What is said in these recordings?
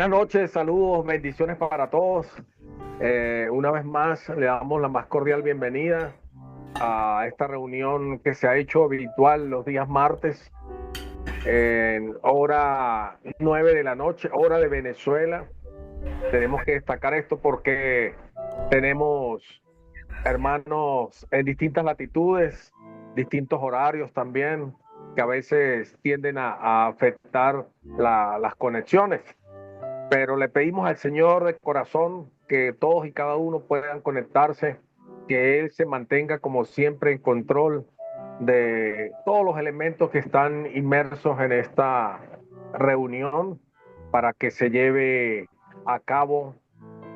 Buenas noches, saludos, bendiciones para todos. Una vez más le damos la más cordial bienvenida a esta reunión que se ha hecho habitual los días martes en hora 9 de la noche, hora de Venezuela. Tenemos que destacar esto porque tenemos hermanos en distintas latitudes, distintos horarios también, que a veces tienden a afectar las conexiones. Pero le pedimos al Señor de corazón que todos y cada uno puedan conectarse, que Él se mantenga como siempre en control de todos los elementos que están inmersos en esta reunión para que se lleve a cabo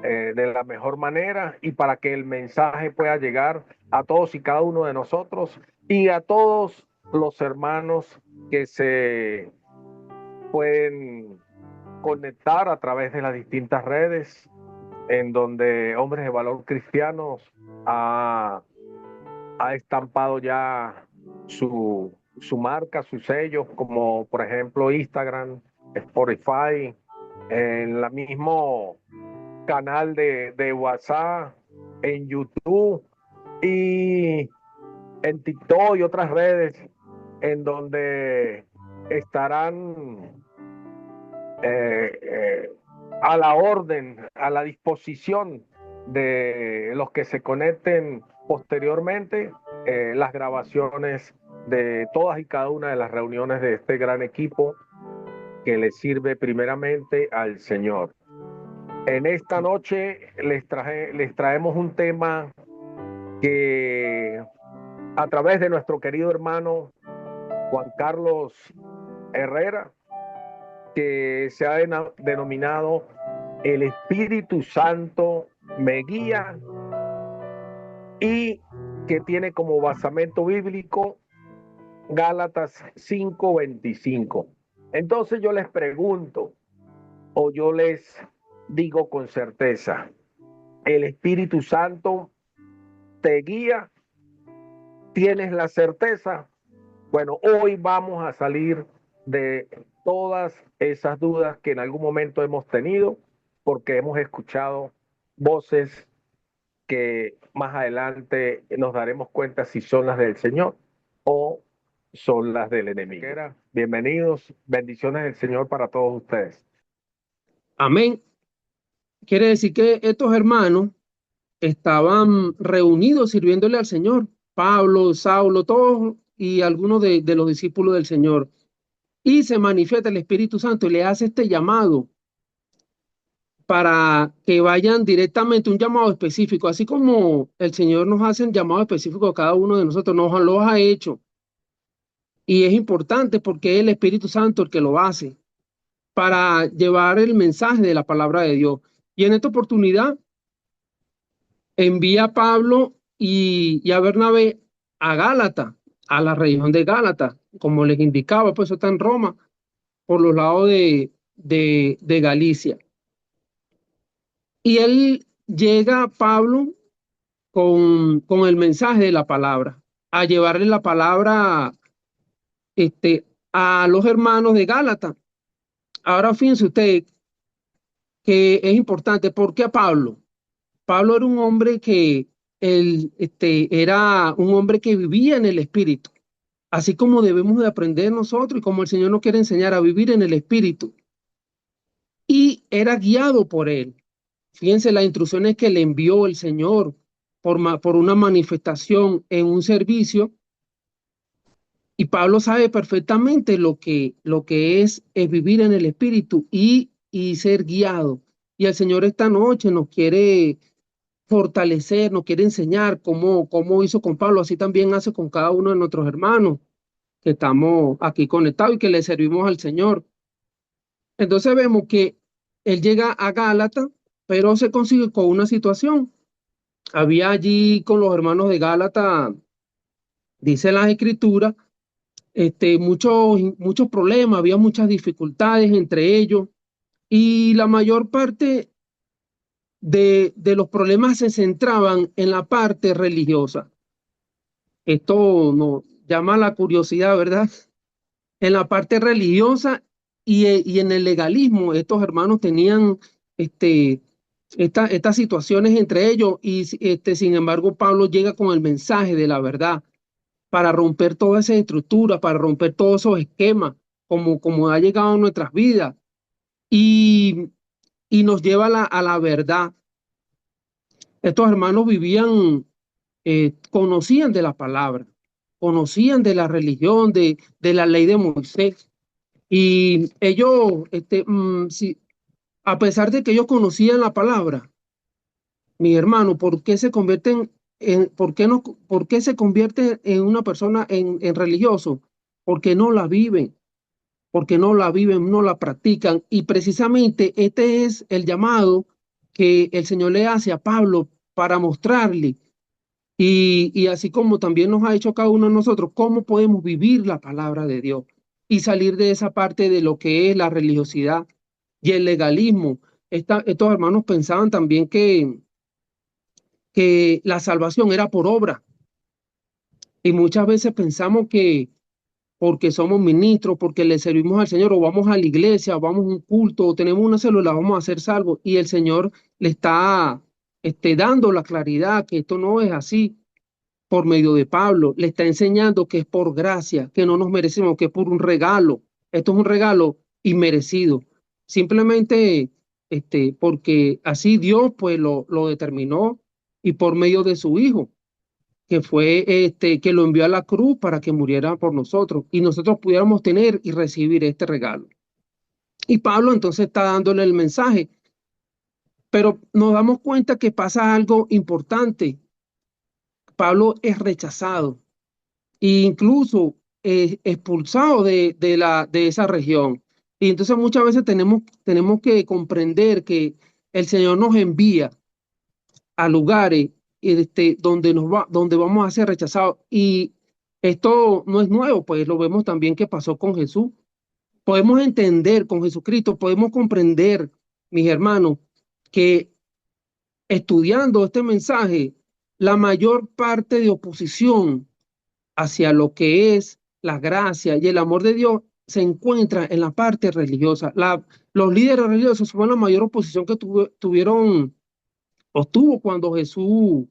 de la mejor manera y para que el mensaje pueda llegar a todos y cada uno de nosotros y a todos los hermanos que se pueden conectar a través de las distintas redes en donde Hombres de Valor Cristianos ha estampado ya su marca, sus sellos, como por ejemplo Instagram, Spotify, en la mismo canal de WhatsApp, en YouTube y en TikTok y otras redes en donde estarán a la orden, a la disposición de los que se conecten posteriormente, las grabaciones de todas y cada una de las reuniones de este gran equipo que le sirve primeramente al Señor. En esta noche les traemos un tema que a través de nuestro querido hermano Juan Carlos Herrera, que se ha denominado El Espíritu Santo me guía, y que tiene como basamento bíblico Gálatas 5:25. Entonces yo les pregunto, o yo les digo con certeza, ¿el Espíritu Santo te guía? ¿Tienes la certeza? Bueno, hoy vamos a salir de todas esas dudas que en algún momento hemos tenido, porque hemos escuchado voces que más adelante nos daremos cuenta si son las del Señor o son las del enemigo. Bienvenidos, bendiciones del Señor para todos ustedes. Amén. Quiere decir que estos hermanos estaban reunidos sirviéndole al Señor. Pablo, Saulo, todos y algunos de los discípulos del Señor. Y se manifiesta el Espíritu Santo y le hace este llamado para que vayan directamente, un llamado específico, así como el Señor nos hace un llamado específico a cada uno de nosotros, nos lo ha hecho. Y es importante porque es el Espíritu Santo el que lo hace para llevar el mensaje de la palabra de Dios. Y en esta oportunidad envía a Pablo y a Bernabé a Gálata, a la región de Gálata, como les indicaba, pues eso está en Roma, por los lados de Galicia. Y él llega, Pablo, con el mensaje de la palabra, a llevarle la palabra a los hermanos de Gálata. Ahora fíjense usted que es importante, ¿por qué a Pablo? Pablo era un hombre que era un hombre que vivía en el Espíritu, así como debemos de aprender nosotros y como el Señor nos quiere enseñar a vivir en el Espíritu. Y era guiado por él. Fíjense las instrucciones que le envió el Señor por una manifestación en un servicio. Y Pablo sabe perfectamente lo que es vivir en el Espíritu y ser guiado. Y el Señor esta noche nos quiere fortalecer, nos quiere enseñar cómo hizo con Pablo, así también hace con cada uno de nuestros hermanos que estamos aquí conectados y que le servimos al Señor. Entonces vemos que él llega a Gálata, pero se consigue con una situación. Había allí con los hermanos de Gálata, dice las escrituras, muchos problemas, había muchas dificultades entre ellos y la mayor parte de los problemas se centraban en la parte religiosa. Esto nos llama la curiosidad, ¿verdad? En la parte religiosa y en el legalismo, estos hermanos tenían este, estas situaciones entre ellos y sin embargo Pablo llega con el mensaje de la verdad para romper toda esa estructura, para romper todos esos esquemas, como ha llegado a nuestras vidas y, y nos lleva a la verdad. Estos hermanos vivían, conocían de la palabra, conocían de la religión, de la ley de Moisés. Y ellos, a pesar de que ellos conocían la palabra, mi hermano, ¿por qué se convierten por qué no, por qué se convierte en una persona en religioso? Porque no la viven, porque no la viven, no la practican. Y precisamente este es el llamado que el Señor le hace a Pablo para mostrarle. Y así como también nos ha hecho cada uno de nosotros, cómo podemos vivir la palabra de Dios y salir de esa parte de lo que es la religiosidad y el legalismo. Estos hermanos pensaban también que la salvación era por obra y muchas veces pensamos que porque somos ministros, porque le servimos al Señor o vamos a la iglesia, o vamos a un culto o tenemos una célula, vamos a ser salvos y el Señor le está dando la claridad que esto no es así por medio de Pablo, le está enseñando que es por gracia, que no nos merecemos, que es por un regalo. Esto es un regalo inmerecido. Simplemente porque así Dios pues lo determinó y por medio de su Hijo, que fue que lo envió a la cruz para que muriera por nosotros y nosotros pudiéramos tener y recibir este regalo. Y Pablo entonces está dándole el mensaje, pero nos damos cuenta que pasa algo importante. Pablo es rechazado e incluso expulsado de esa región. Y entonces muchas veces tenemos que comprender que el Señor nos envía a lugares donde vamos a ser rechazados. Y esto no es nuevo, pues lo vemos también que pasó con Jesús. Podemos entender con Jesucristo, podemos comprender, mis hermanos, que estudiando este mensaje, la mayor parte de oposición hacia lo que es la gracia y el amor de Dios se encuentra en la parte religiosa. Los líderes religiosos fueron la mayor oposición que tuvieron o tuvo cuando Jesús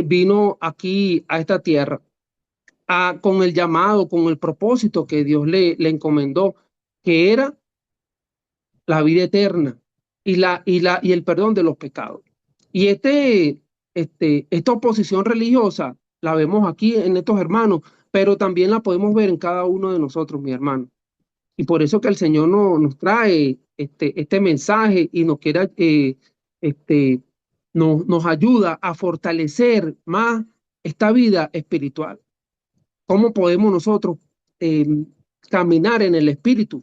vino aquí a esta tierra, con el llamado, con el propósito que Dios le encomendó, que era la vida eterna y el perdón de los pecados. Y esta oposición religiosa la vemos aquí en estos hermanos, pero también la podemos ver en cada uno de nosotros, mi hermano. Y por eso que el Señor nos trae este mensaje y nos quiera, nos ayuda a fortalecer más esta vida espiritual. ¿Cómo podemos nosotros eh, caminar en el Espíritu?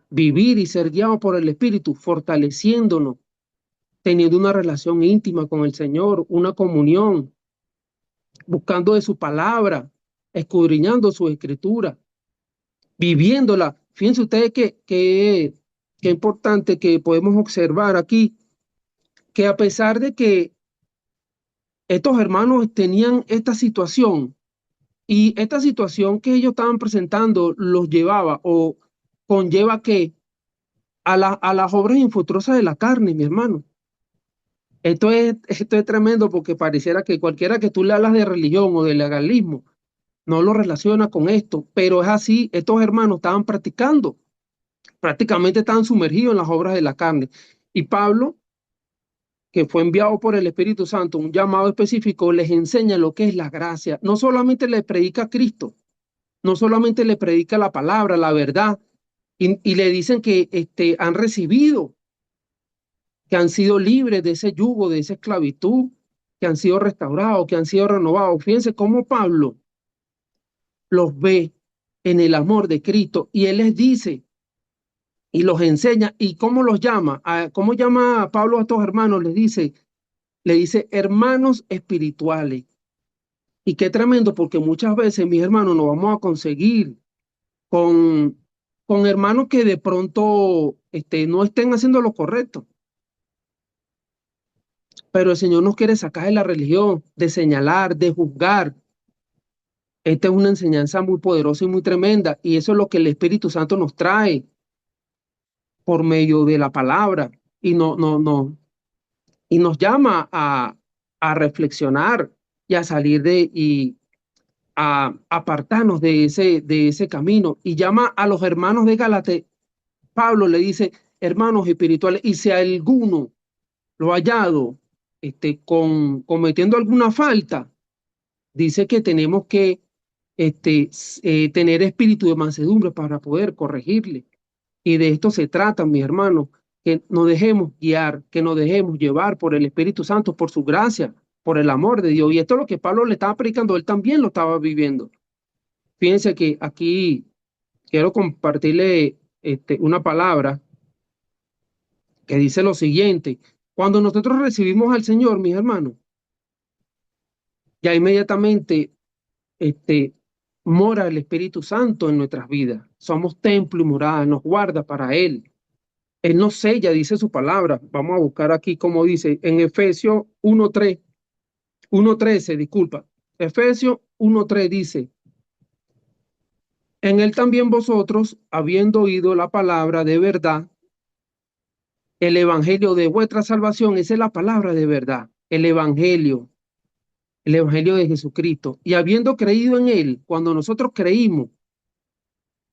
Vivir y ser guiados por el Espíritu, fortaleciéndonos, teniendo una relación íntima con el Señor, una comunión, buscando de su palabra, escudriñando su escritura, viviéndola. Fíjense ustedes que importante que podemos observar aquí, que a pesar de que estos hermanos tenían esta situación y esta situación que ellos estaban presentando los llevaba o conlleva que a las obras infructuosas de la carne, mi hermano. Esto es tremendo porque pareciera que cualquiera que tú le hablas de religión o de legalismo no lo relaciona con esto, pero es así, estos hermanos estaban practicando, prácticamente estaban sumergidos en las obras de la carne. Y Pablo, que fue enviado por el Espíritu Santo, un llamado específico, les enseña lo que es la gracia. No solamente le predica a Cristo, no solamente le predica la palabra, la verdad, y le dicen que han recibido, que han sido libres de ese yugo, de esa esclavitud, que han sido restaurados, que han sido renovados. Fíjense cómo Pablo los ve en el amor de Cristo y él les dice y los enseña. ¿Y cómo los llama? ¿Cómo llama a Pablo a estos hermanos? Le dice hermanos espirituales. Y qué tremendo, porque muchas veces, mis hermanos, nos vamos a conseguir con, con hermanos que de pronto no estén haciendo lo correcto. Pero el Señor nos quiere sacar de la religión, de señalar, de juzgar. Esta es una enseñanza muy poderosa y muy tremenda, y eso es lo que el Espíritu Santo nos trae. por medio de la palabra y, y nos llama a reflexionar y a salir y a apartarnos de ese camino. Y llama a los hermanos de Gálatas. Pablo le dice, hermanos espirituales, y si alguno lo ha hallado cometiendo alguna falta, dice que tenemos que tener espíritu de mansedumbre para poder corregirle. Y de esto se trata, mis hermanos, que nos dejemos guiar, que nos dejemos llevar por el Espíritu Santo, por su gracia, por el amor de Dios. Y esto es lo que Pablo le estaba predicando, él también lo estaba viviendo. Fíjense que aquí quiero compartirle una palabra que dice lo siguiente. Cuando nosotros recibimos al Señor, mis hermanos, ya inmediatamente mora el Espíritu Santo en nuestras vidas. Somos templo y morada, nos guarda para Él. Él nos sella, dice su palabra. Vamos a buscar aquí como dice en Efesios 1:3, 1:13, disculpa. Efesios 1:3 dice, en él también vosotros, habiendo oído la palabra de verdad, el evangelio de vuestra salvación, esa es la palabra de verdad, el evangelio de Jesucristo. Y habiendo creído en él, cuando nosotros creímos,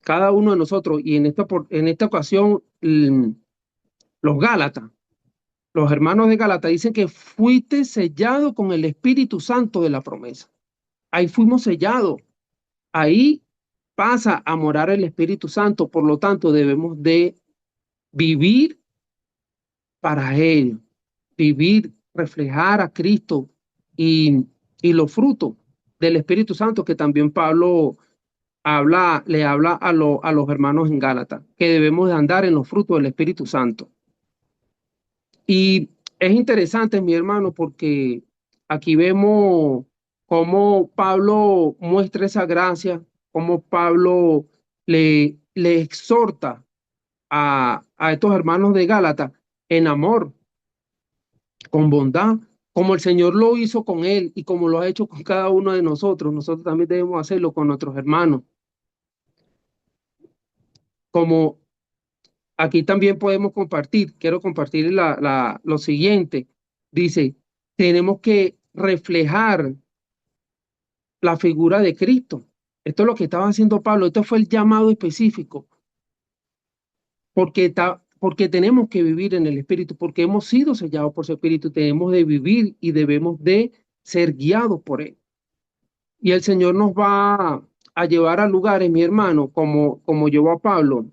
cada uno de nosotros, y en esta ocasión, los Gálatas, los hermanos de Gálatas dicen que fuiste sellado con el Espíritu Santo de la promesa. Ahí fuimos sellados. Ahí pasa a morar el Espíritu Santo. Por lo tanto, debemos de vivir para Él, vivir, reflejar a Cristo y los frutos del Espíritu Santo que también Pablo le habla a los hermanos en Gálatas, que debemos de andar en los frutos del Espíritu Santo. Y es interesante, mi hermano, porque aquí vemos cómo Pablo muestra esa gracia, cómo Pablo le exhorta a estos hermanos de Gálatas en amor, con bondad, como el Señor lo hizo con él y como lo ha hecho con cada uno de nosotros. Nosotros también debemos hacerlo con nuestros hermanos. Como aquí también podemos compartir, quiero compartir lo siguiente. Dice, tenemos que reflejar la figura de Cristo. Esto es lo que estaba haciendo Pablo. Esto fue el llamado específico. Porque tenemos que vivir en el Espíritu, porque hemos sido sellados por su Espíritu. Tenemos de vivir y debemos de ser guiados por Él. Y el Señor nos va a llevar a lugares, mi hermano, como llevó a Pablo,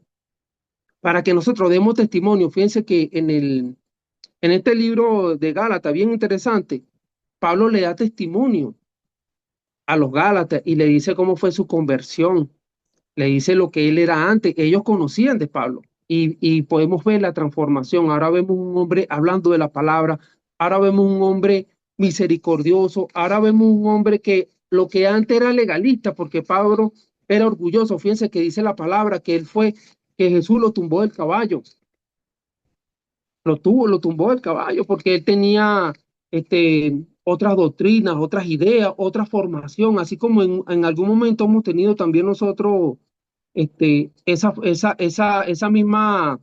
para que nosotros demos testimonio. Fíjense que en este libro de Gálatas, bien interesante, Pablo le da testimonio a los Gálatas y le dice cómo fue su conversión, le dice lo que él era antes, ellos conocían de Pablo y podemos ver la transformación. Ahora vemos un hombre hablando de la palabra, ahora vemos un hombre misericordioso, ahora vemos un hombre que lo que antes era legalista, porque Pablo era orgulloso. Fíjense que dice la palabra que Jesús lo tumbó del caballo, lo tumbó del caballo porque él tenía otras doctrinas, otras ideas, otra formación, así como en algún momento hemos tenido también nosotros esa misma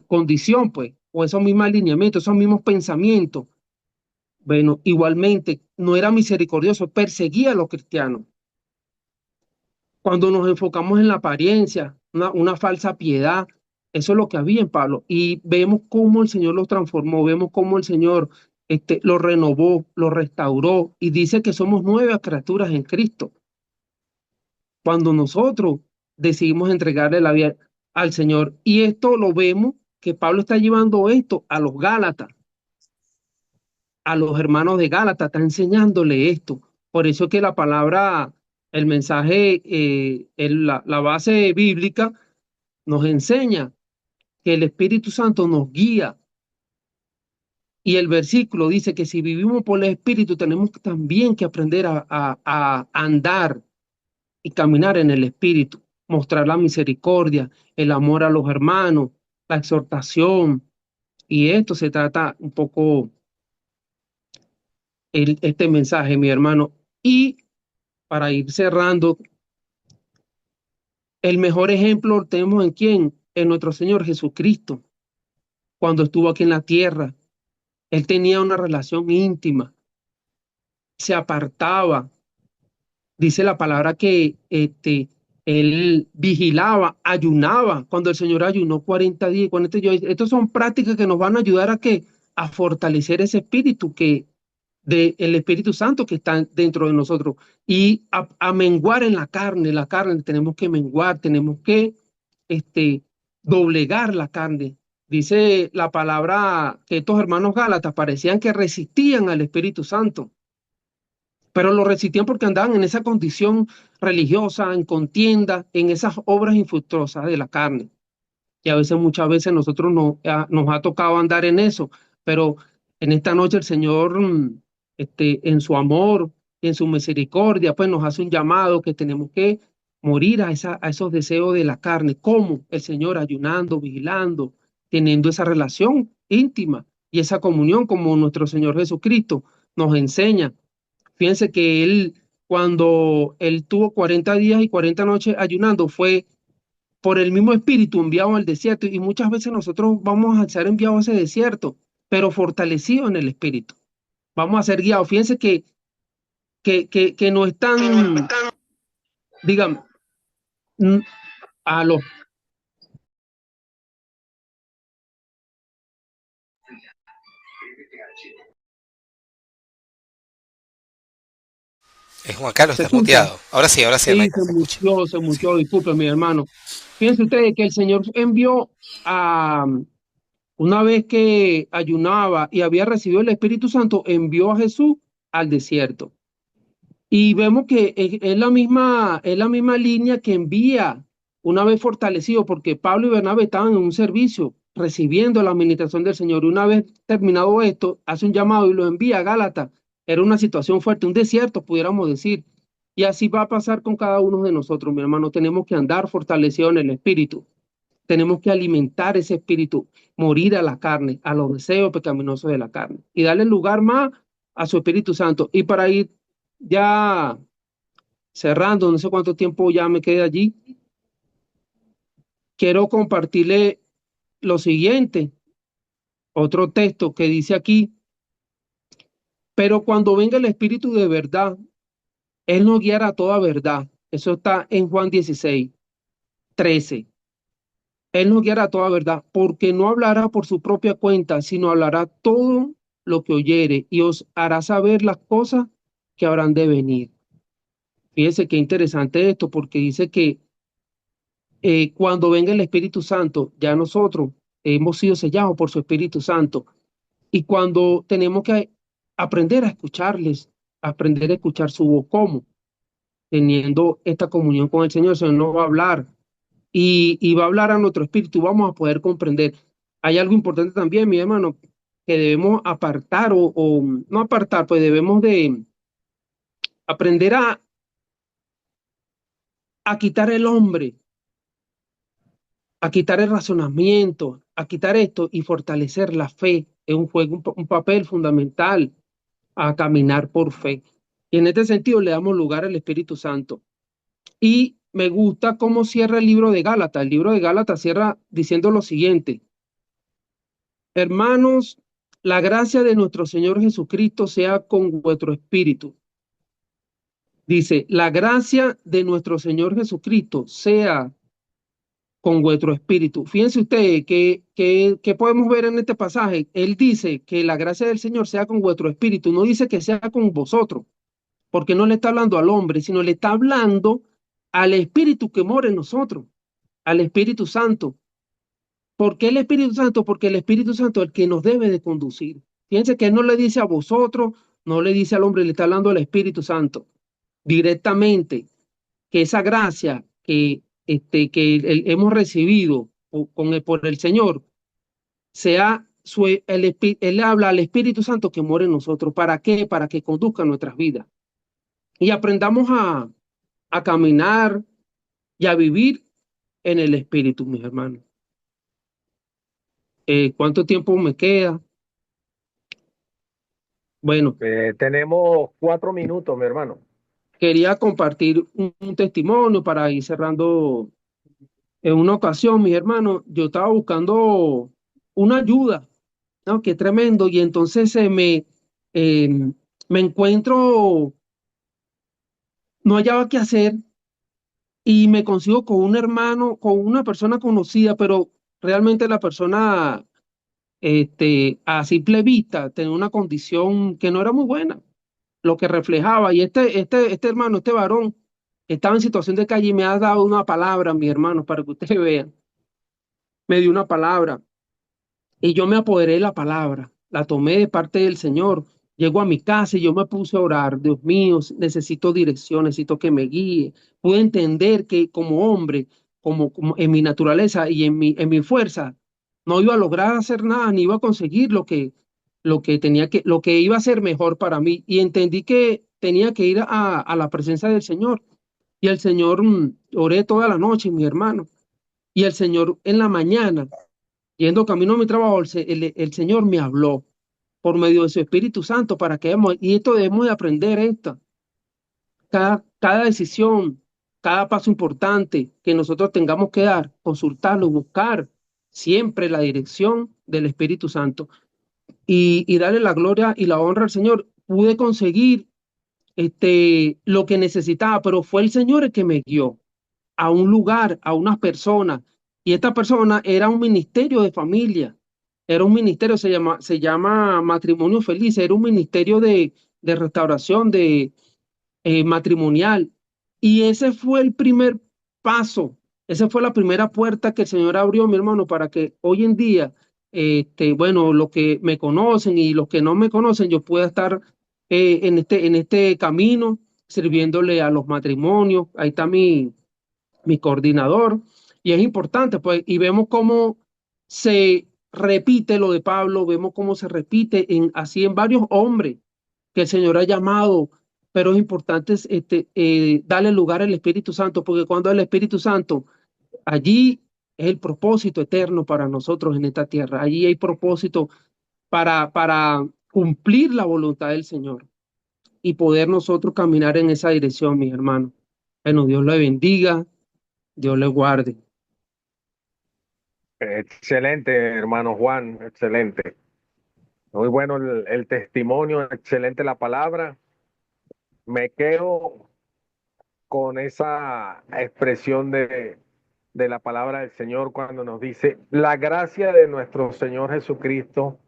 condición, pues, o esos mismos alineamientos, esos mismos pensamientos. Bueno, igualmente, no era misericordioso, perseguía a los cristianos. Cuando nos enfocamos en la apariencia, una falsa piedad, eso es lo que había en Pablo. Y vemos cómo el Señor los transformó, vemos cómo el Señor lo renovó, lo restauró y dice que somos nuevas criaturas en Cristo. Cuando nosotros decidimos entregarle la vida al Señor. Y esto lo vemos que Pablo está llevando esto a los Gálatas, a los hermanos de Gálatas, está enseñándole esto. Por eso es que la palabra, el mensaje, la base bíblica nos enseña que el Espíritu Santo nos guía. Y el versículo dice que si vivimos por el Espíritu, tenemos también que aprender a andar y caminar en el Espíritu, mostrar la misericordia, el amor a los hermanos, la exhortación. Y esto se trata un poco este mensaje, mi hermano. Y para ir cerrando, el mejor ejemplo lo tenemos en quién, en nuestro Señor Jesucristo cuando estuvo aquí en la tierra. Él tenía una relación íntima, se apartaba. Dice la palabra que él vigilaba, ayunaba. Cuando el Señor ayunó 40 días, 40 días. Estas son prácticas que nos van a ayudar a que a fortalecer ese espíritu que del Espíritu Santo que está dentro de nosotros y a menguar en la carne tenemos que menguar, tenemos que este, doblegar la carne. Dice la palabra que estos hermanos Gálatas parecían que resistían al Espíritu Santo, pero lo resistían porque andaban en esa condición religiosa, en contienda, en esas obras infructuosas de la carne. Y a veces, muchas veces nosotros nos ha tocado andar en eso, pero en esta noche el Señor, en su amor, en su misericordia, pues nos hace un llamado que tenemos que morir a esos deseos de la carne. ¿Cómo? El Señor ayunando, vigilando, teniendo esa relación íntima y esa comunión como nuestro Señor Jesucristo nos enseña. Fíjense que cuando él tuvo 40 días y 40 noches ayunando, fue por el mismo espíritu enviado al desierto. Y muchas veces nosotros vamos a ser enviados a ese desierto, pero fortalecidos en el espíritu. Vamos a ser guiados. Fíjense que no están, digan, a los... Juan Carlos, ¿Se estás escucha? muteado. Ahora sí, Sí, Michael, se escucha. se Sí. mutió, disculpe, mi hermano. Fíjense ustedes que el Señor envió a, una vez que ayunaba y había recibido el Espíritu Santo, envió a Jesús al desierto. Y vemos que es la misma línea que envía una vez fortalecido, porque Pablo y Bernabé estaban en un servicio recibiendo la administración del Señor. Y una vez terminado esto, hace un llamado y lo envía a Gálatas. Era una situación fuerte, un desierto, pudiéramos decir. Y así va a pasar con cada uno de nosotros, mi hermano. Tenemos que andar fortalecidos en el espíritu. Tenemos que alimentar ese espíritu, morir a la carne, a los deseos pecaminosos de la carne y darle lugar más a su Espíritu Santo. Y para ir ya cerrando, no sé cuánto tiempo ya me queda allí, quiero compartirle lo siguiente, otro texto que dice aquí, pero cuando venga el Espíritu de verdad, Él nos guiará a toda verdad. Eso está en Juan 16:13. Él nos guiará a toda verdad, porque no hablará por su propia cuenta, sino hablará todo lo que oyere y os hará saber las cosas que habrán de venir. Fíjese qué interesante esto, porque dice que cuando venga el Espíritu Santo, ya nosotros hemos sido sellados por su Espíritu Santo. Y cuando tenemos que aprender a escucharles, aprender a escuchar su voz, ¿cómo? Teniendo esta comunión con el Señor, el Señor nos va a hablar y va a hablar a nuestro espíritu, vamos a poder comprender. Hay algo importante también, mi hermano, que debemos apartar o no apartar, pues debemos de aprender a quitar el hombre, a quitar el razonamiento, a quitar esto y fortalecer la fe. Es un juego, un papel fundamental a caminar por fe. Y en este sentido le damos lugar al Espíritu Santo. Y me gusta cómo cierra el libro de Gálatas. El libro de Gálatas cierra diciendo lo siguiente: hermanos, la gracia de nuestro Señor Jesucristo sea con vuestro espíritu. Dice, la gracia de nuestro Señor Jesucristo sea con vuestro espíritu. Fíjense ustedes que podemos ver en este pasaje. Él dice que la gracia del Señor sea con vuestro espíritu. No dice que sea con vosotros, porque no le está hablando al hombre, sino le está hablando al espíritu que mora en nosotros, al Espíritu Santo. ¿Por qué el Espíritu Santo? Porque el Espíritu Santo es el que nos debe de conducir. Fíjense que él no le dice a vosotros, no le dice al hombre, le está hablando al Espíritu Santo directamente, que esa gracia hemos recibido por el Señor, sea él habla al Espíritu Santo que mora en nosotros. ¿Para qué? Para que conduzca nuestras vidas. Y aprendamos a caminar y a vivir en el Espíritu, mis hermanos. ¿Cuánto tiempo me queda? Bueno, Tenemos 4 minutos, mi hermano. quería compartir un testimonio para ir cerrando En una ocasión, mis hermanos, yo estaba buscando una ayuda, ¿no? Qué tremendo. Y entonces eh, me encuentro, no hallaba qué hacer y me consigo con un hermano, con una persona conocida, pero realmente la persona, a simple vista, tenía una condición que no era muy buena, lo que reflejaba. Y este hermano, este varón, estaba en situación de calle y me ha dado una palabra, mi hermano, para que ustedes vean. Me dio una palabra. Y yo me apoderé de la palabra, la tomé de parte del Señor. Llego a mi casa y yo me puse a orar. Dios mío, necesito dirección, necesito que me guíe. Pude entender que como hombre, como en mi naturaleza y en mi fuerza, no iba a lograr hacer nada, ni iba a conseguir lo que iba a ser mejor para mí. Y entendí que tenía que ir a la presencia del Señor. Y el Señor, oré toda la noche, mi hermano. Y el Señor en la mañana yendo camino a mi trabajo, el Señor me habló por medio de su Espíritu Santo para que y esto debemos de aprender esto. Cada decisión, cada paso importante que nosotros tengamos que dar, consultarlo, buscar siempre la dirección del Espíritu Santo y darle la gloria y la honra al Señor. Pude conseguir lo que necesitaba, pero fue el Señor el que me guió a un lugar, a unas personas. Y esta persona era un ministerio de familia, era un ministerio, se llama Matrimonio Feliz, era un ministerio de restauración matrimonial. Y ese fue el primer paso, esa fue la primera puerta que el Señor abrió, mi hermano, para que hoy en día, bueno, los que me conocen y los que no me conocen, yo pueda estar en este camino sirviéndole a los matrimonios. Ahí está mi coordinador, y es importante, pues, y vemos cómo se repite lo de Pablo, vemos cómo se repite así en varios hombres que el Señor ha llamado, pero es importante darle lugar al Espíritu Santo, porque cuando el Espíritu Santo, allí es el propósito eterno para nosotros en esta tierra, allí hay propósito para cumplir la voluntad del Señor y poder nosotros caminar en esa dirección, mis hermanos. Bueno, Dios le bendiga. Dios le guarde. Excelente, hermano Juan, excelente. Muy bueno el testimonio, excelente la palabra. Me quedo con esa expresión de la palabra del Señor cuando nos dice, la gracia de nuestro Señor Jesucristo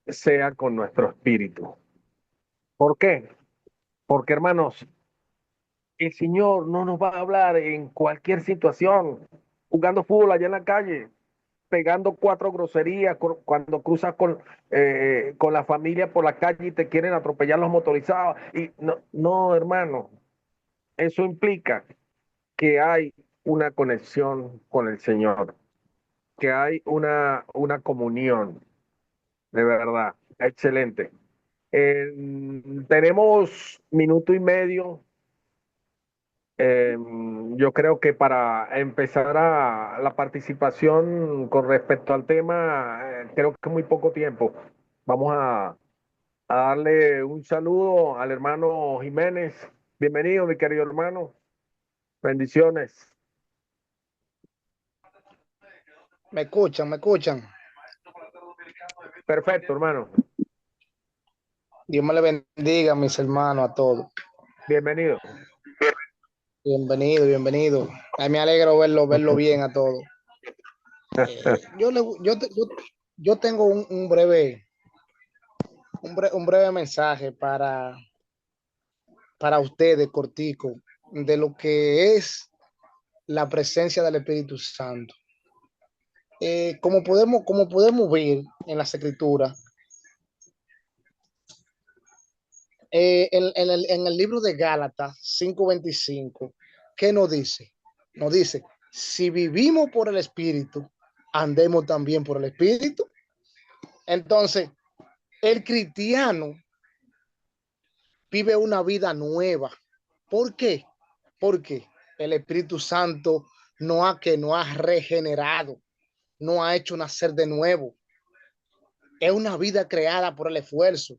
sea con nuestro espíritu. ¿Por qué? Porque, hermanos, el Señor no nos va a hablar en cualquier situación, jugando fútbol allá en la calle, pegando cuatro groserías cuando cruzas con la familia por la calle y te quieren atropellar los motorizados. Y no, no, hermano, eso implica que hay una conexión con el Señor, que hay una comunión, de verdad, excelente. Tenemos minuto y medio. Yo creo que para empezar la participación con respecto al tema, creo que muy poco tiempo. Vamos a darle un saludo al hermano Jiménez. Bienvenido, mi querido hermano. Bendiciones. Me escuchan, me escuchan. Perfecto, hermano. Dios me le bendiga, mis hermanos, a todos. Bienvenido. Bienvenido, bienvenido. Ay, me alegro verlo bien a todos. Yo tengo un breve mensaje para ustedes, cortico, de lo que es la presencia del Espíritu Santo. Como podemos ver en las Escrituras, en el libro de Gálatas 5:25, ¿qué nos dice? Nos dice, si vivimos por el Espíritu, andemos también por el Espíritu. Entonces, el cristiano vive una vida nueva. ¿Por qué? Porque el Espíritu Santo nos ha regenerado, nos ha hecho nacer de nuevo. Es una vida creada por el esfuerzo.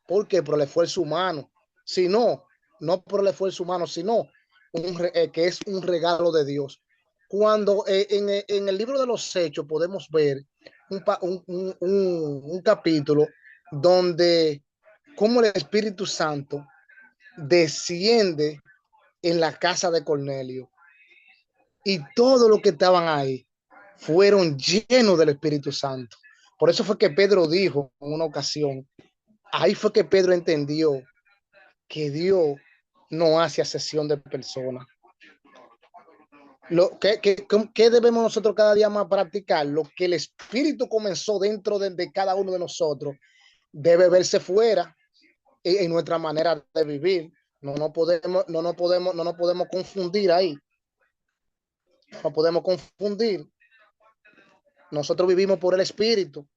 ¿Por qué? Por el esfuerzo humano. Si no, no por el esfuerzo humano, sino que es un regalo de Dios. cuando en el libro de los Hechos podemos ver un capítulo donde como el Espíritu Santo desciende en la casa de Cornelio y todos los que estaban ahí fueron llenos del Espíritu Santo. Por eso fue que Pedro dijo en una ocasión, ahí fue que Pedro entendió que Dios no hace acepción de personas. ¿Qué debemos nosotros cada día más practicar? Lo que el Espíritu comenzó dentro de cada uno de nosotros debe verse fuera en nuestra manera de vivir. No nos podemos confundir ahí. No podemos confundir. Nosotros vivimos por el Espíritu.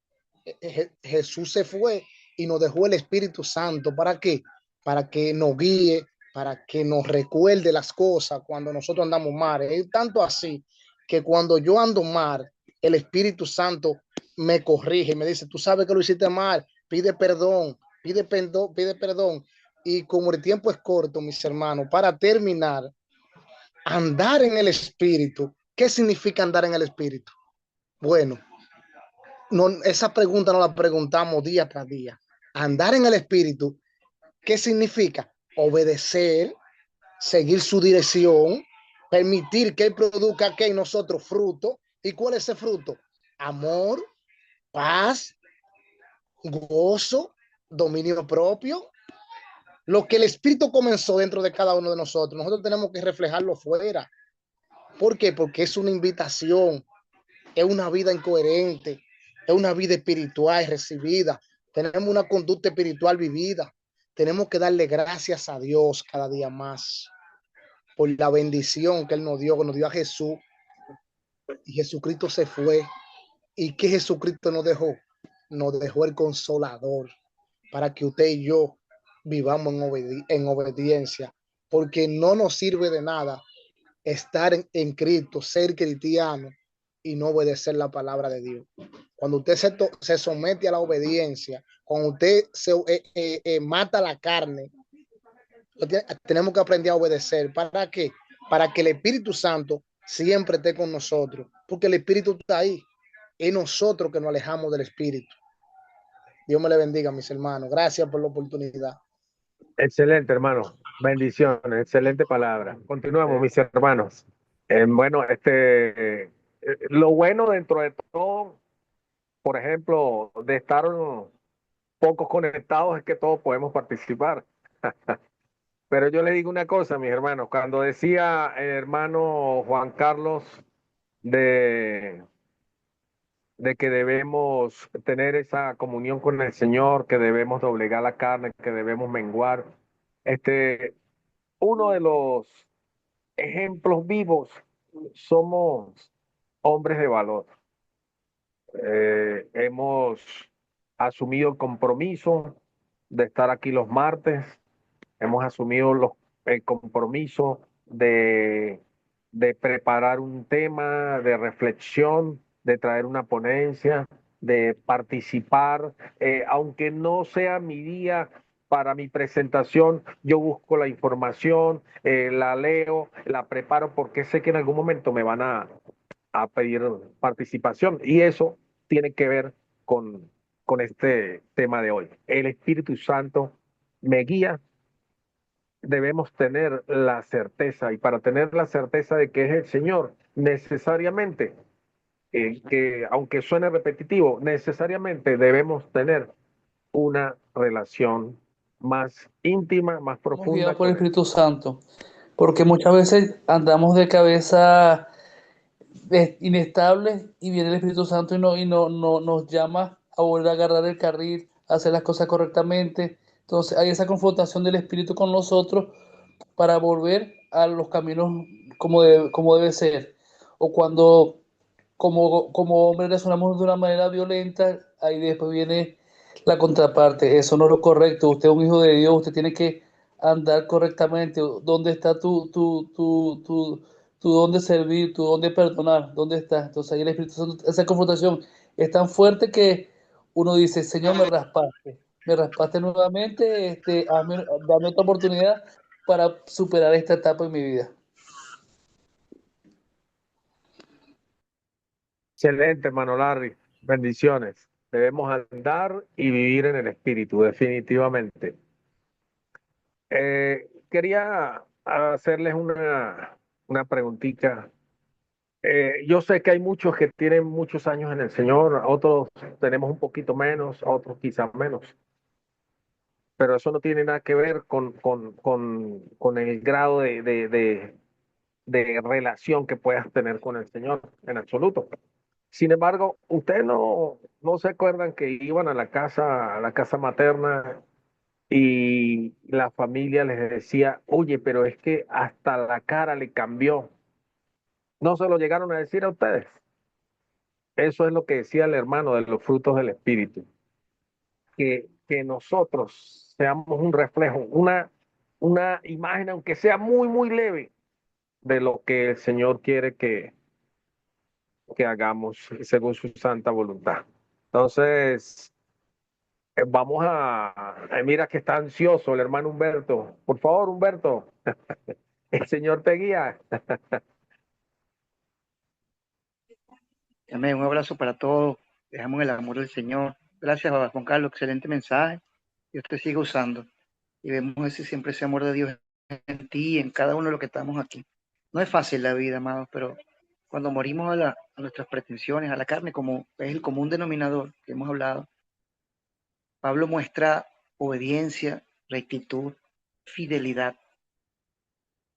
Jesús se fue y nos dejó el Espíritu Santo. ¿Para qué? Para que nos guíe, para que nos recuerde las cosas cuando nosotros andamos mal. Es tanto así que cuando yo ando mal, el Espíritu Santo me corrige, me dice, tú sabes que lo hiciste mal, pide perdón, pide perdón, pide perdón. Y como el tiempo es corto, mis hermanos, para terminar, andar en el Espíritu. ¿Qué significa andar en el Espíritu? Bueno, no, esa pregunta no la preguntamos día tras día. Andar en el Espíritu, ¿qué significa? Obedecer, seguir su dirección, permitir que Él produzca que en nosotros fruto. ¿Y cuál es ese fruto? Amor, paz, gozo, dominio propio. Lo que el Espíritu comenzó dentro de cada uno de nosotros, nosotros tenemos que reflejarlo fuera. ¿Por qué? Porque es una invitación, es una vida incoherente, es una vida espiritual recibida, tenemos una conducta espiritual vivida, tenemos que darle gracias a Dios cada día más por la bendición que Él nos dio a Jesús, y Jesucristo se fue, y que Jesucristo nos dejó el Consolador, para que usted y yo vivamos en obediencia, porque no nos sirve de nada estar en Cristo, ser cristiano y no obedecer la palabra de Dios. Cuando usted se somete a la obediencia, cuando usted mata la carne, tenemos que aprender a obedecer. ¿Para qué? Para que el Espíritu Santo siempre esté con nosotros, porque el Espíritu está ahí. Es nosotros que nos alejamos del Espíritu. Dios me le bendiga, mis hermanos. Gracias por la oportunidad. Excelente, hermano. Bendiciones, excelente palabra. Continuamos, mis hermanos. Bueno, lo bueno dentro de todo, por ejemplo, de estar pocos conectados es que todos podemos participar. Pero yo le digo una cosa, mis hermanos, cuando decía el hermano Juan Carlos de, de que debemos tener esa comunión con el Señor, que debemos doblegar la carne, que debemos menguar, uno de los ejemplos vivos somos hombres de valor. Hemos asumido el compromiso de estar aquí los martes, hemos asumido el compromiso de preparar un tema de reflexión, de traer una ponencia, de participar, aunque no sea mi día para mi presentación, yo busco la información, la leo, la preparo porque sé que en algún momento me van a pedir participación y eso tiene que ver con este tema de hoy. El Espíritu Santo me guía, debemos tener la certeza y para tener la certeza de que es el Señor, necesariamente, que aunque suene repetitivo, necesariamente debemos tener una relación más íntima, más profunda Guiados por el con Él. Espíritu Santo, porque muchas veces andamos de cabeza inestables y viene el Espíritu Santo y no nos llama a volver a agarrar el carril, a hacer las cosas correctamente. Entonces hay esa confrontación del Espíritu con nosotros para volver a los caminos como debe ser. O cuando como hombres resonamos de una manera violenta, ahí después viene la contraparte. Eso no es lo correcto. Usted es un hijo de Dios, usted tiene que andar correctamente. ¿Dónde está tu don de servir, tu don de perdonar? ¿Dónde está? Entonces ahí el Espíritu Santo, esa confrontación es tan fuerte que uno dice, Señor, me raspaste nuevamente, dame otra oportunidad para superar esta etapa en mi vida. Excelente, hermano Larry. Bendiciones. Debemos andar y vivir en el espíritu, definitivamente. Quería hacerles una preguntita. Yo sé que hay muchos que tienen muchos años en el Señor, otros tenemos un poquito menos, otros quizás menos, pero eso no tiene nada que ver con el grado de relación que puedas tener con el Señor en absoluto. Sin embargo, ustedes no se acuerdan que iban a la casa materna y la familia les decía, oye, pero es que hasta la cara le cambió. No se lo llegaron a decir a ustedes. Eso es lo que decía el hermano de los frutos del Espíritu, que nosotros seamos un reflejo, una imagen, aunque sea muy, muy leve, de lo que el Señor quiere que hagamos según su santa voluntad. Entonces, vamos mira que está ansioso el hermano Humberto. Por favor, Humberto, el Señor te guía. Amén. Un abrazo para todos. Dejamos el amor del Señor. Gracias, Juan Carlos. Excelente mensaje. Dios te sigue usando. Y vemos siempre ese amor de Dios en ti y en cada uno de los que estamos aquí. No es fácil la vida, amados, pero cuando morimos a nuestras pretensiones, a la carne, como es el común denominador que hemos hablado, Pablo muestra obediencia, rectitud, fidelidad.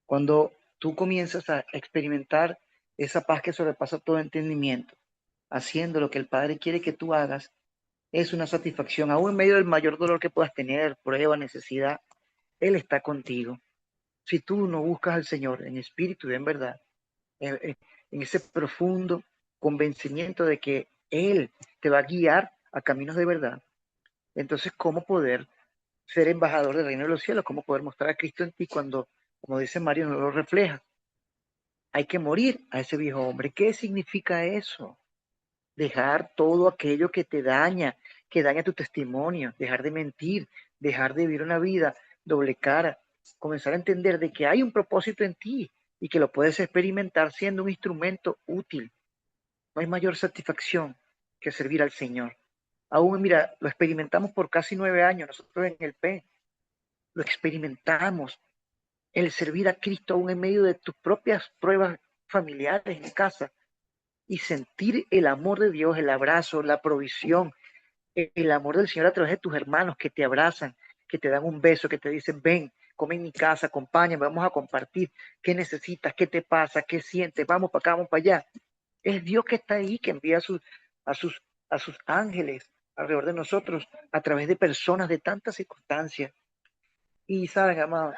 Cuando tú comienzas a experimentar esa paz que sobrepasa todo entendimiento, haciendo lo que el Padre quiere que tú hagas, es una satisfacción, aún en medio del mayor dolor que puedas tener, prueba, necesidad, Él está contigo. Si tú no buscas al Señor en espíritu y en verdad, en ese profundo convencimiento de que Él te va a guiar a caminos de verdad, entonces, ¿cómo poder ser embajador del reino de los cielos? ¿Cómo poder mostrar a Cristo en ti cuando, como dice Mario, no lo refleja? Hay que morir a ese viejo hombre. ¿Qué significa eso? Dejar todo aquello que daña tu testimonio, dejar de mentir, dejar de vivir una vida doble cara, comenzar a entender de que hay un propósito en ti y que lo puedes experimentar siendo un instrumento útil. No hay mayor satisfacción que servir al Señor. Aún, mira, lo experimentamos por casi 9 años, nosotros en el P, lo experimentamos, el servir a Cristo aún en medio de tus propias pruebas familiares en casa, y sentir el amor de Dios, el abrazo, la provisión, el amor del Señor a través de tus hermanos que te abrazan, que te dan un beso, que te dicen, ven, come en mi casa, acompáñame, vamos a compartir, qué necesitas, qué te pasa, qué sientes, vamos para acá, vamos para allá. Es Dios que está ahí, que envía a sus, a sus ángeles alrededor de nosotros a través de personas de tantas circunstancias. Y saben, amados,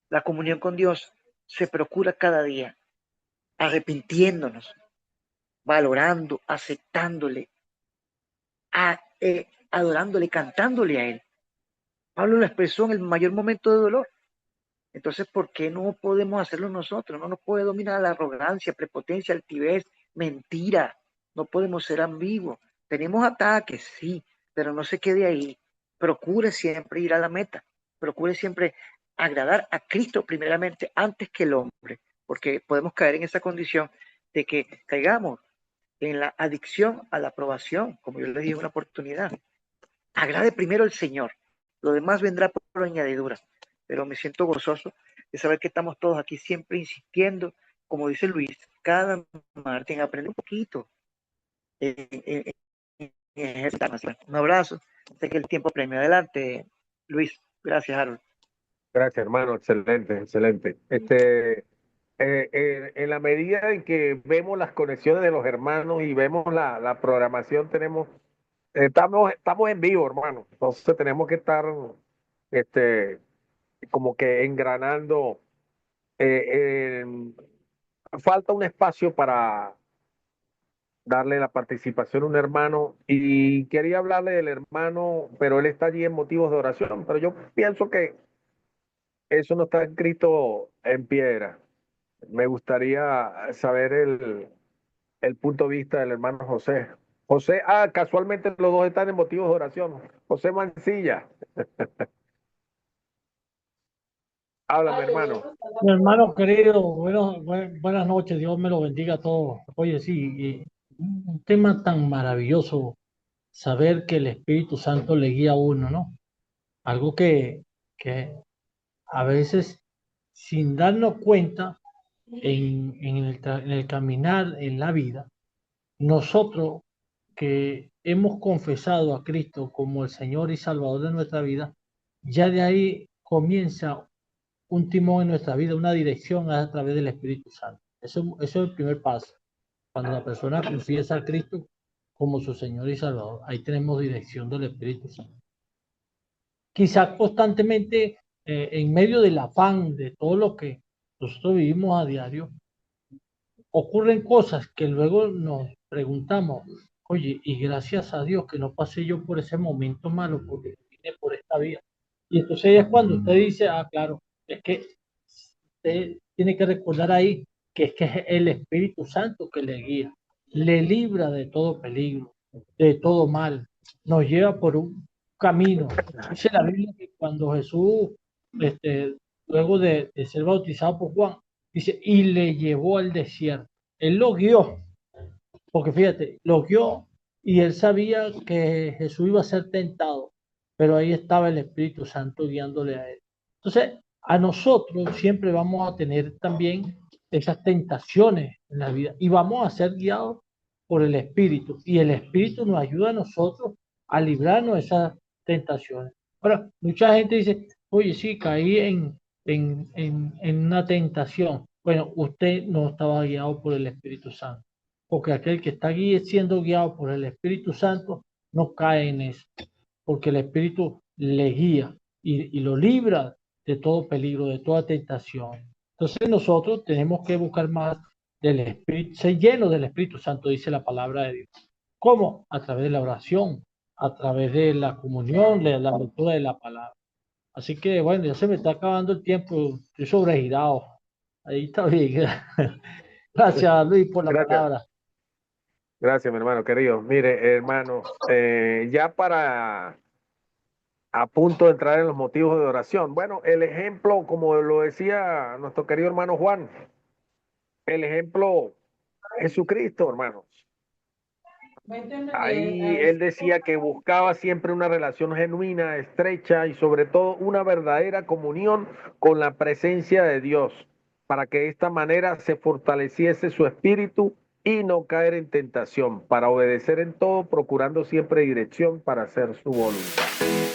la comunión con Dios se procura cada día, arrepintiéndonos, valorando, aceptándole, adorándole, cantándole a Él. Pablo lo expresó en el mayor momento de dolor. Entonces, ¿por qué no podemos hacerlo nosotros? No nos puede dominar la arrogancia, prepotencia, altivez, mentira. No podemos ser ambiguos. Tenemos ataques, sí, pero no se quede ahí. Procure siempre ir a la meta. Procure siempre agradar a Cristo primeramente antes que el hombre, porque podemos caer en esa condición de que caigamos en la adicción a la aprobación, como yo les dije, una oportunidad. Agrade primero al Señor, lo demás vendrá por añadidura, pero me siento gozoso de saber que estamos todos aquí siempre insistiendo, como dice Luis, cada martes en aprender un poquito, en ejercitarnos. Un abrazo, sé que el tiempo premia. Adelante, Luis. Gracias, Harold. Gracias, hermano. Excelente, excelente. En la medida en que vemos las conexiones de los hermanos y vemos la programación, estamos en vivo, hermano. Entonces tenemos que estar este, como que engranando. eh, Falta un espacio para darle la participación a un hermano y quería hablarle del hermano, pero él está allí en motivos de oración, pero yo pienso que eso no está escrito en piedra. Me gustaría saber el punto de vista del hermano José. José, casualmente los dos están en motivos de oración. José Mancilla. Háblame, hermano. Mi hermano querido, buenas noches, Dios me lo bendiga a todos. Oye, sí, un tema tan maravilloso, saber que el Espíritu Santo le guía a uno, ¿no? Algo que a veces, sin darnos cuenta, en el caminar en la vida, nosotros que hemos confesado a Cristo como el Señor y Salvador de nuestra vida, ya de ahí comienza un timón en nuestra vida, una dirección a través del Espíritu Santo. Eso es el primer paso. Cuando la persona confiesa a Cristo como su Señor y Salvador, ahí tenemos dirección del Espíritu Santo. Quizás constantemente, en medio del afán de todo lo que nosotros vivimos a diario, ocurren cosas que luego nos preguntamos, oye, y gracias a Dios que no pasé yo por ese momento malo, porque vine por esta vía. Y entonces es cuando usted dice, ah, claro, es que usted tiene que recordar ahí que es el Espíritu Santo que le guía, le libra de todo peligro, de todo mal, nos lleva por un camino. Dice la Biblia que cuando Jesús, este, luego de ser bautizado por Juan, dice, y le llevó al desierto. Él lo guió, porque fíjate, lo guió y él sabía que Jesús iba a ser tentado, pero ahí estaba el Espíritu Santo guiándole a él. Entonces, a nosotros siempre vamos a tener también esas tentaciones en la vida y vamos a ser guiados por el Espíritu y el Espíritu nos ayuda a nosotros a librarnos de esas tentaciones. Ahora, mucha gente dice, oye, sí, caí en una tentación. Bueno, usted no estaba guiado por el Espíritu Santo, porque aquel que está siendo guiado por el Espíritu Santo no cae en eso, porque el Espíritu le guía y lo libra de todo peligro, de toda tentación. Entonces nosotros tenemos que buscar más del Espíritu, ser llenos del Espíritu Santo, dice la palabra de Dios. ¿Cómo? A través de la oración, a través de la comunión, de la lectura de la palabra. Así que bueno, ya se me está acabando el tiempo, estoy sobregirado. Ahí está bien. Gracias, Luis, por la Gracias. palabra. Gracias, mi hermano querido. Mire, hermano, ya para a punto de entrar en los motivos de oración. Bueno, el ejemplo, como lo decía nuestro querido hermano Juan, el ejemplo Jesucristo, hermanos. Ahí él decía que buscaba siempre una relación genuina, estrecha y sobre todo una verdadera comunión con la presencia de Dios, para que de esta manera se fortaleciese su espíritu y no caer en tentación, para obedecer en todo, procurando siempre dirección para hacer su voluntad.